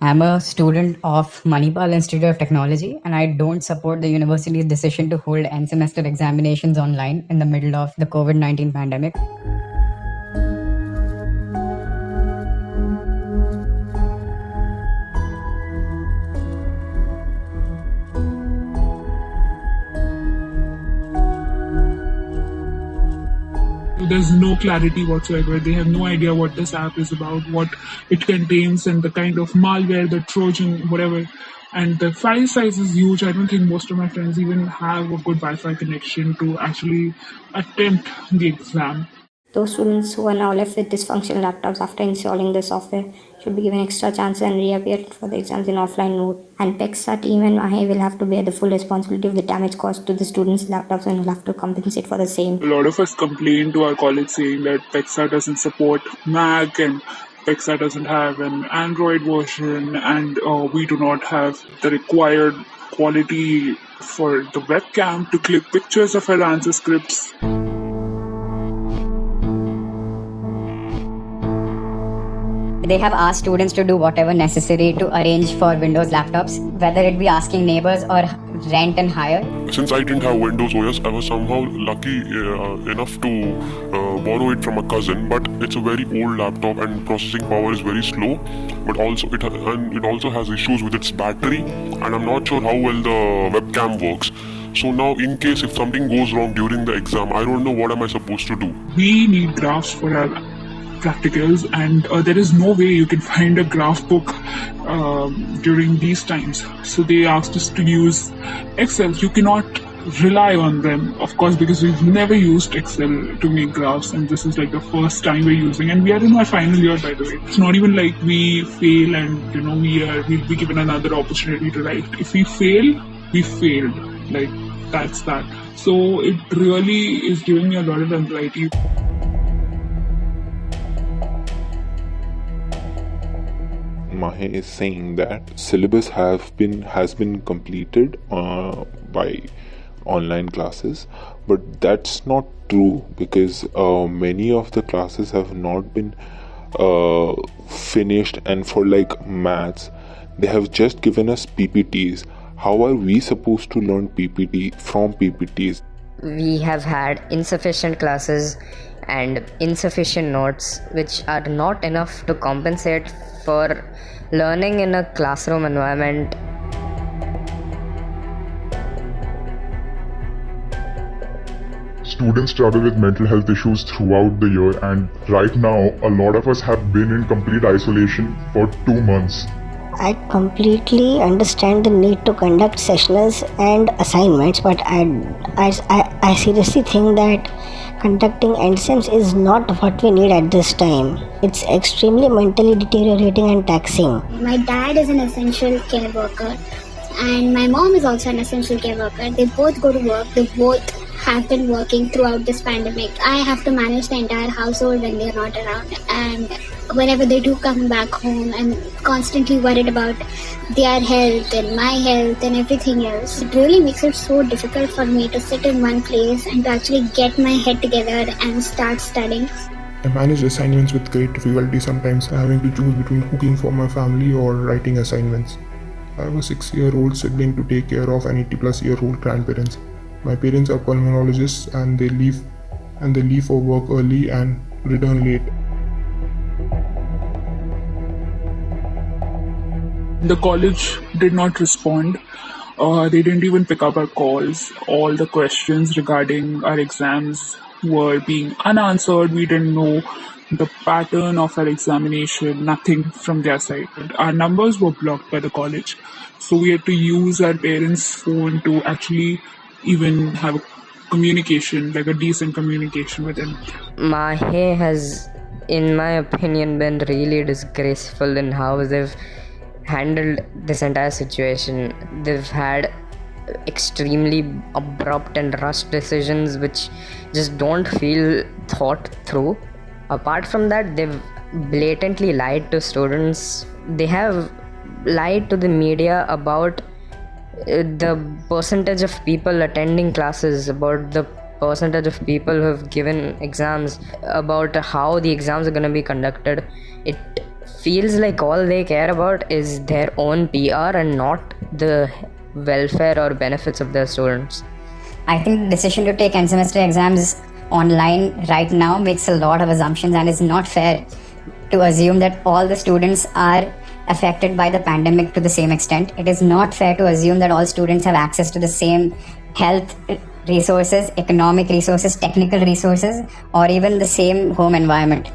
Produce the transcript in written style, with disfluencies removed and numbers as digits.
I'm a student of Manipal Institute of Technology, and I don't support the university's decision to hold end semester examinations online in the middle of the COVID-19 pandemic. There's no clarity whatsoever. They have no idea what this app is about, what it contains, and the kind of malware, the Trojan, whatever. And the file size is huge. I don't think most of my friends even have a good Wi Fi connection to actually attempt the exam. Those students who are now left with dysfunctional laptops after installing the software should be given extra chances and reappear for the exams in offline mode. And PEXA team and Mahe will have to bear the full responsibility of the damage caused to the students' laptops and will have to compensate for the same. A lot of us complain to our college saying that PEXA doesn't support Mac and PEXA doesn't have an Android version, and we do not have the required quality for the webcam to click pictures of our answer scripts. They have asked students to do whatever necessary to arrange for Windows laptops, whether it be asking neighbors or rent and hire. Since I didn't have Windows OS, I was somehow lucky enough to borrow it from a cousin. But it's a very old laptop and processing power is very slow. But also it also has issues with its battery, and I'm not sure how well the webcam works. So now, in case if something goes wrong during the exam, I don't know what am I supposed to do. We need graphs for our practicals, and there is no way you can find a graph book during these times. So they asked us to use Excel. You cannot rely on them, of course, because we've never used Excel to make graphs, and this is like the first time we're using, and we are in our final year, by the way. It's not even like we fail and we'll be given another opportunity to write. If we fail, we failed. Like, that's that. So it really is giving me a lot of anxiety. Mahe is saying that syllabus has been completed by online classes, but that's not true because many of the classes have not been finished, and for like maths they have just given us PPTs. How are we supposed to learn PPT from PPTs? We have had insufficient classes and insufficient notes, which are not enough to compensate for learning in a classroom environment. Students struggle with mental health issues throughout the year, and right now a lot of us have been in complete isolation for 2 months. I completely understand the need to conduct sessionals and assignments, but I seriously think that conducting end-sems is not what we need at this time. It's extremely mentally deteriorating and taxing. My dad is an essential care worker and my mom is also an essential care worker. They both go to work. They both have been working throughout this pandemic. I have to manage the entire household when they're not around, and whenever they do come back home, I'm constantly worried about their health and my health and everything else. It really makes it so difficult for me to sit in one place and to actually get my head together and start studying. I manage assignments with great difficulty, sometimes having to choose between cooking for my family or writing assignments. I have a 6-year-old sibling to take care of and 80-plus-year-old grandparents. My parents are pulmonologists and they leave for work early and return late. The college did not respond. They didn't even pick up our calls. All the questions regarding our exams were being unanswered. We didn't know the pattern of our examination, nothing from their side. Our numbers were blocked by the college. So we had to use our parents' phone to actually even have a communication, like a decent communication with them. Mahe has, in my opinion, been really disgraceful in how they've handled this entire situation. They've had extremely abrupt and rushed decisions which just don't feel thought through. Apart from that, they've blatantly lied to students. They have lied to the media about the percentage of people attending classes, about the percentage of people who have given exams, about how the exams are going to be conducted. It feels like all they care about is their own PR and not the welfare or benefits of their students. I think the decision to take end semester exams online right now makes a lot of assumptions, and it's not fair to assume that all the students are affected by the pandemic to the same extent. It is not fair to assume that all students have access to the same health resources, economic resources, technical resources, or even the same home environment.